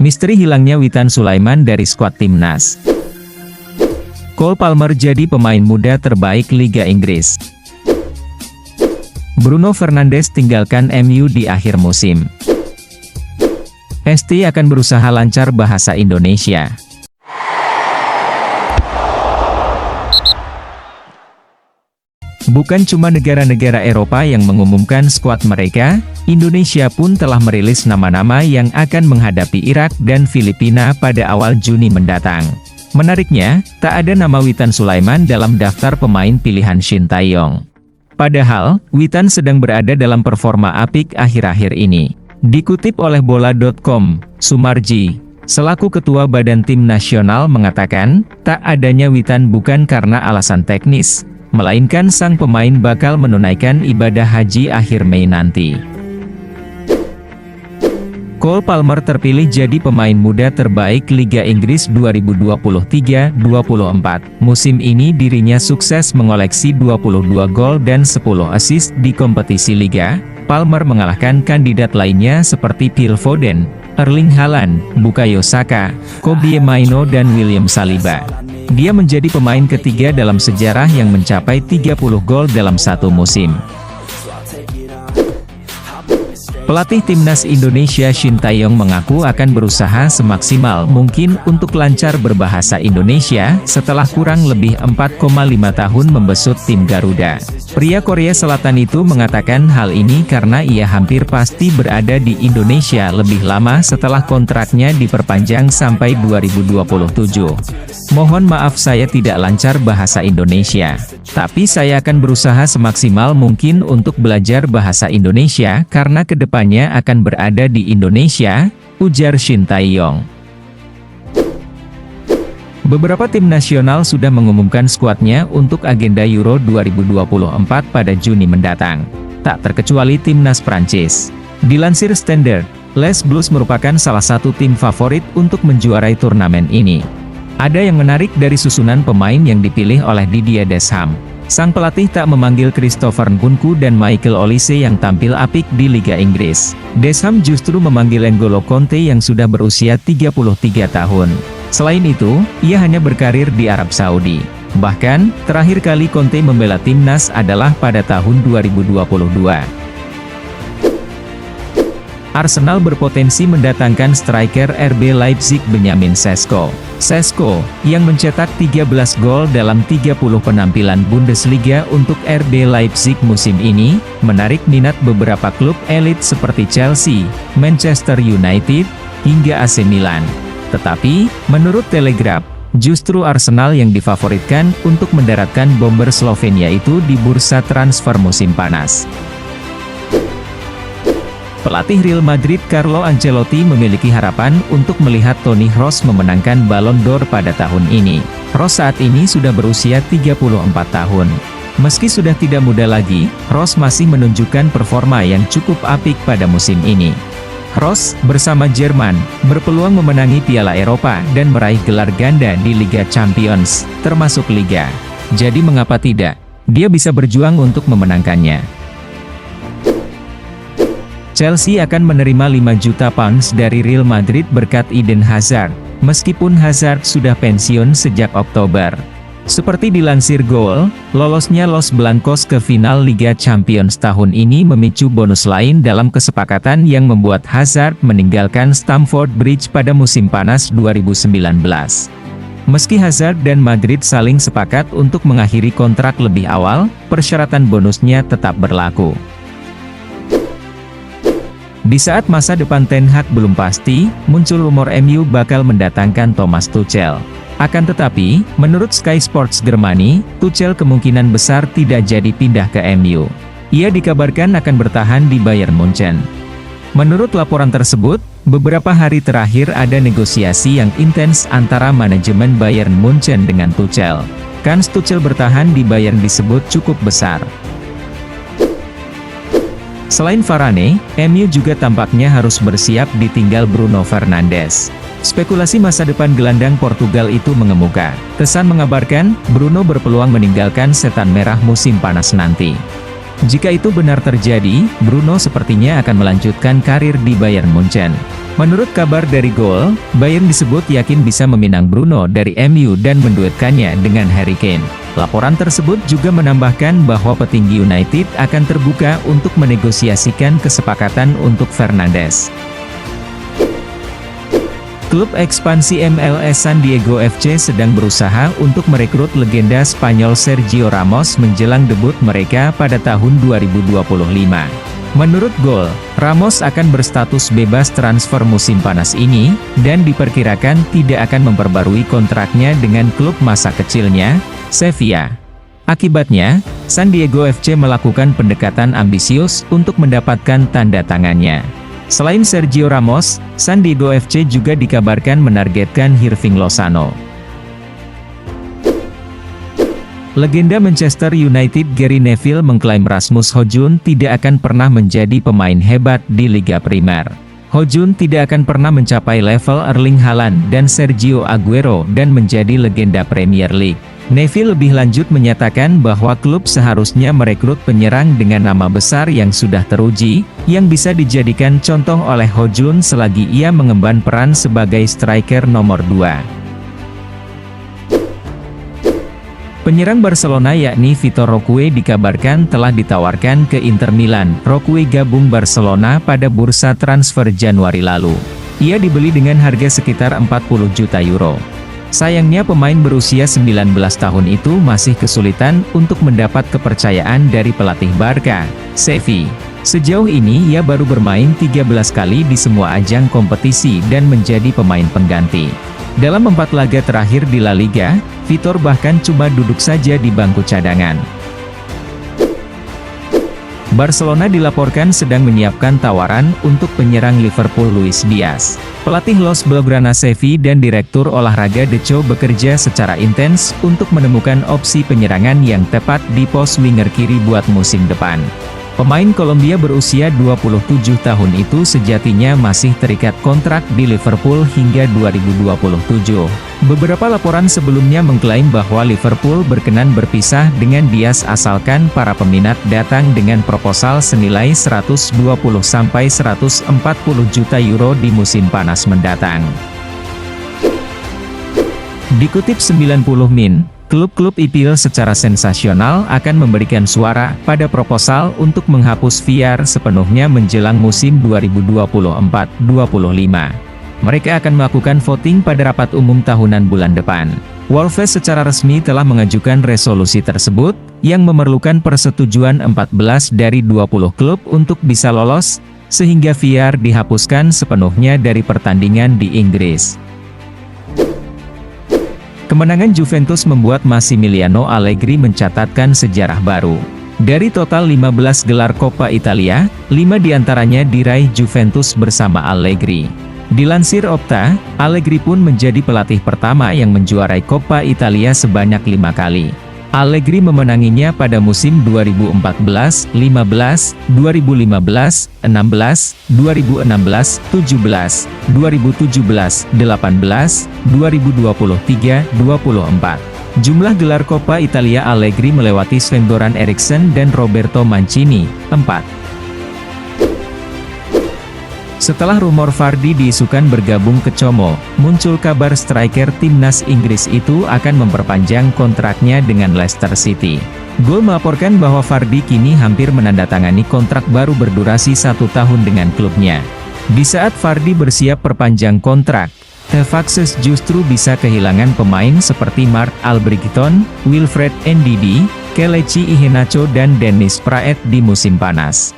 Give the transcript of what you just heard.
Misteri hilangnya Witan Sulaiman dari skuad timnas. Cole Palmer jadi pemain muda terbaik Liga Inggris. Bruno Fernandes tinggalkan MU di akhir musim. Esti akan berusaha lancar bahasa Indonesia. Bukan cuma negara-negara Eropa yang mengumumkan skuad mereka, Indonesia pun telah merilis nama-nama yang akan menghadapi Irak dan Filipina pada awal Juni mendatang. Menariknya, tak ada nama Witan Sulaiman dalam daftar pemain pilihan Shin Tae-yong. Padahal, Witan sedang berada dalam performa apik akhir-akhir ini. Dikutip oleh bola.com, Sumarji, selaku Ketua Badan Tim Nasional mengatakan, tak adanya Witan bukan karena alasan teknis, melainkan sang pemain bakal menunaikan ibadah haji akhir Mei nanti. Cole Palmer terpilih jadi pemain muda terbaik Liga Inggris 2023-24. Musim ini dirinya sukses mengoleksi 22 gol dan 10 assist di kompetisi Liga. Palmer mengalahkan kandidat lainnya seperti Phil Foden, Erling Haaland, Bukayo Saka, Kobbie Mainoo dan William Saliba. Dia menjadi pemain ketiga dalam sejarah yang mencapai 30 gol dalam satu musim. Pelatih Timnas Indonesia Shin Tae-yong mengaku akan berusaha semaksimal mungkin untuk lancar berbahasa Indonesia, setelah kurang lebih 4,5 tahun membesut tim Garuda. Pria Korea Selatan itu mengatakan hal ini karena ia hampir pasti berada di Indonesia lebih lama setelah kontraknya diperpanjang sampai 2027. Mohon maaf saya tidak lancar bahasa Indonesia, tapi saya akan berusaha semaksimal mungkin untuk belajar bahasa Indonesia karena kedepannya akan berada di Indonesia, ujar Shin Tae-yong. Beberapa tim nasional sudah mengumumkan skuadnya untuk agenda Euro 2024 pada Juni mendatang. Tak terkecuali timnas Prancis. Dilansir Standard, Les Blues merupakan salah satu tim favorit untuk menjuarai turnamen ini. Ada yang menarik dari susunan pemain yang dipilih oleh Didier Deschamps. Sang pelatih tak memanggil Christopher Nkunku dan Michael Olise yang tampil apik di Liga Inggris. Deschamps justru memanggil N'Golo Kanté yang sudah berusia 33 tahun. Selain itu, ia hanya berkarir di Arab Saudi. Bahkan, terakhir kali Kanté membela timnas adalah pada tahun 2022. Arsenal berpotensi mendatangkan striker RB Leipzig Benjamin Sesko. Sesko, yang mencetak 13 gol dalam 30 penampilan Bundesliga untuk RB Leipzig musim ini, menarik minat beberapa klub elit seperti Chelsea, Manchester United, hingga AC Milan. Tetapi, menurut Telegraph, justru Arsenal yang difavoritkan untuk mendaratkan bomber Slovenia itu di bursa transfer musim panas. Pelatih Real Madrid Carlo Ancelotti memiliki harapan untuk melihat Toni Kroos memenangkan Ballon d'Or pada tahun ini. Kroos saat ini sudah berusia 34 tahun. Meski sudah tidak muda lagi, Kroos masih menunjukkan performa yang cukup apik pada musim ini. Kroos, bersama Jerman, berpeluang memenangi Piala Eropa dan meraih gelar ganda di Liga Champions, termasuk Liga. Jadi mengapa tidak? Dia bisa berjuang untuk memenangkannya. Chelsea akan menerima 5 juta pounds dari Real Madrid berkat Eden Hazard, meskipun Hazard sudah pensiun sejak Oktober. Seperti dilansir Goal, lolosnya Los Blancos ke final Liga Champions tahun ini memicu bonus lain dalam kesepakatan yang membuat Hazard meninggalkan Stamford Bridge pada musim panas 2019. Meski Hazard dan Madrid saling sepakat untuk mengakhiri kontrak lebih awal, persyaratan bonusnya tetap berlaku. Di saat masa depan Ten Hag belum pasti, muncul rumor MU bakal mendatangkan Thomas Tuchel. Akan tetapi, menurut Sky Sports Germany, Tuchel kemungkinan besar tidak jadi pindah ke MU. Ia dikabarkan akan bertahan di Bayern Munchen. Menurut laporan tersebut, beberapa hari terakhir ada negosiasi yang intens antara manajemen Bayern Munchen dengan Tuchel. Kans Tuchel bertahan di Bayern disebut cukup besar. Selain Varane, MU juga tampaknya harus bersiap ditinggal Bruno Fernandes. Spekulasi masa depan gelandang Portugal itu mengemuka. The Sun mengabarkan, Bruno berpeluang meninggalkan setan merah musim panas nanti. Jika itu benar terjadi, Bruno sepertinya akan melanjutkan karir di Bayern Munchen. Menurut kabar dari Goal, Bayern disebut yakin bisa meminang Bruno dari MU dan menduetkannya dengan Harry Kane. Laporan tersebut juga menambahkan bahwa petinggi United akan terbuka untuk menegosiasikan kesepakatan untuk Fernandes. Klub ekspansi MLS San Diego FC sedang berusaha untuk merekrut legenda Spanyol Sergio Ramos menjelang debut mereka pada tahun 2025. Menurut Goal, Ramos akan berstatus bebas transfer musim panas ini, dan diperkirakan tidak akan memperbarui kontraknya dengan klub masa kecilnya, Sevilla. Akibatnya, San Diego FC melakukan pendekatan ambisius untuk mendapatkan tanda tangannya. Selain Sergio Ramos, San Diego FC juga dikabarkan menargetkan Hirving Lozano. Legenda Manchester United Gary Neville mengklaim Rasmus Højlund tidak akan pernah menjadi pemain hebat di Liga Primer. Højlund tidak akan pernah mencapai level Erling Haaland dan Sergio Aguero dan menjadi legenda Premier League. Neville lebih lanjut menyatakan bahwa klub seharusnya merekrut penyerang dengan nama besar yang sudah teruji, yang bisa dijadikan contoh oleh Højlund selagi ia mengemban peran sebagai striker nomor 2. Penyerang Barcelona yakni Vitor Roque dikabarkan telah ditawarkan ke Inter Milan. Roque gabung Barcelona pada bursa transfer Januari lalu. Ia dibeli dengan harga sekitar 40 juta euro. Sayangnya pemain berusia 19 tahun itu masih kesulitan untuk mendapat kepercayaan dari pelatih Barca, Xavi. Sejauh ini ia baru bermain 13 kali di semua ajang kompetisi dan menjadi pemain pengganti. Dalam 4 laga terakhir di La Liga, Vitor bahkan cuma duduk saja di bangku cadangan. Barcelona dilaporkan sedang menyiapkan tawaran untuk penyerang Liverpool Luis Diaz. Pelatih Los Blaugrana Xavi dan Direktur Olahraga Deco bekerja secara intens untuk menemukan opsi penyerangan yang tepat di pos winger kiri buat musim depan. Pemain Kolombia berusia 27 tahun itu sejatinya masih terikat kontrak di Liverpool hingga 2027. Beberapa laporan sebelumnya mengklaim bahwa Liverpool berkenan berpisah dengan Diaz asalkan para peminat datang dengan proposal senilai 120-140 juta euro di musim panas mendatang. Dikutip 90 Min, klub-klub IPL secara sensasional akan memberikan suara pada proposal untuk menghapus VAR sepenuhnya menjelang musim 2024-25. Mereka akan melakukan voting pada rapat umum tahunan bulan depan. Wolves secara resmi telah mengajukan resolusi tersebut, yang memerlukan persetujuan 14 dari 20 klub untuk bisa lolos, sehingga VAR dihapuskan sepenuhnya dari pertandingan di Inggris. Kemenangan Juventus membuat Massimiliano Allegri mencatatkan sejarah baru. Dari total 15 gelar Coppa Italia, 5 diantaranya diraih Juventus bersama Allegri. Dilansir Opta, Allegri pun menjadi pelatih pertama yang menjuarai Coppa Italia sebanyak 5 kali. Allegri memenanginya pada musim 2014, 15, 2015, 16, 2016, 17, 2017, 18, 2023, 24. Jumlah gelar Coppa Italia Allegri melewati Sven-Göran Eriksson dan Roberto Mancini, 4. Setelah rumor Vardy diisukan bergabung ke Como, muncul kabar striker timnas Inggris itu akan memperpanjang kontraknya dengan Leicester City. Goal melaporkan bahwa Vardy kini hampir menandatangani kontrak baru berdurasi 1 tahun dengan klubnya. Di saat Vardy bersiap perpanjang kontrak, The Foxes justru bisa kehilangan pemain seperti Mark Albrighton, Wilfred Ndidi, Kelechi Iheanacho dan Dennis Praet di musim panas.